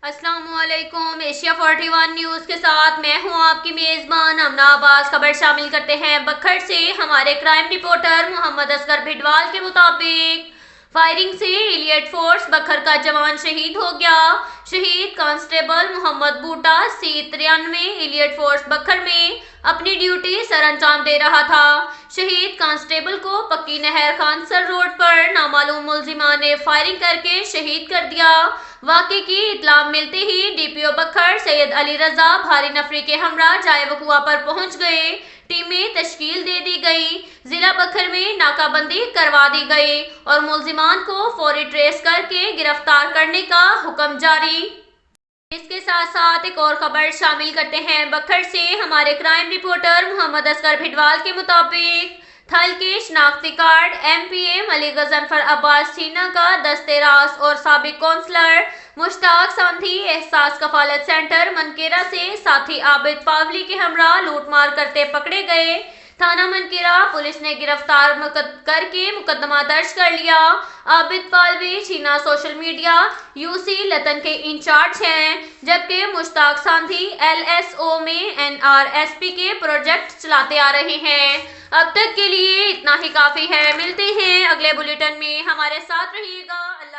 السلام علیکم۔ Asia 41 news کے ساتھ میں ہوں آپ کی میزبان امنا عباس۔ خبر شامل کرتے ہیں بکھر سے۔ ہمارے کرائم رپورٹر محمد اصغر بھٹوال کے مطابق فائرنگ سے ایلیٹ فورس بکھر کا جوان شہید ہو گیا۔ شہید کانسٹیبل محمد بوٹا C93 ایلیٹ فورس بکھر میں اپنی ڈیوٹی سر انجام دے رہا تھا۔ شہید کانسٹیبل کو پکی نہر خانسر روڈ پر نامعلوم ملزمان نے فائرنگ کر کے شہید کر دیا۔ واقعے کی اطلاع ملتے ہی DPO بکھر سید علی رضا بھاری نفری کے ہمراہ جائے وقوع پر پہنچ گئے۔ ٹیمیں تشکیل دے دی گئی۔ ضلع بکھر میں ناکہ بندی کروا دی گئی اور ملزمان کو فوری ٹریس کر کے گرفتار کرنے کا حکم جاری۔ اس کے ساتھ ساتھ ایک اور خبر شامل کرتے ہیں بکھر سے۔ ہمارے کرائم رپورٹر محمد اصغر بھٹوال کے مطابق تھل کے شناختی کارڈ MPA ملک غضنفر عباس چینا کا دست راست اور سابق کونسلر مشتاق ساندھی احساس کفالت سینٹر منکیرا سے ساتھی عابد پاولی کے ہمراہ لوٹ مار کرتے پکڑے گئے۔ تھانہ منکیرا پولیس نے گرفتار کر کے مقدمہ درج کر لیا۔ عابد پاولی چینا سوشل میڈیا UC لتن کے انچارج ہیں، جبکہ مشتاق ساندھی LSO میں NRSP کے پروجیکٹ چلاتے آ رہے ہیں۔ اب تک کے لیے اتنا ہی کافی ہے۔ ملتے ہیں اگلے بلیٹن میں، ہمارے ساتھ رہیے گا۔ اللہ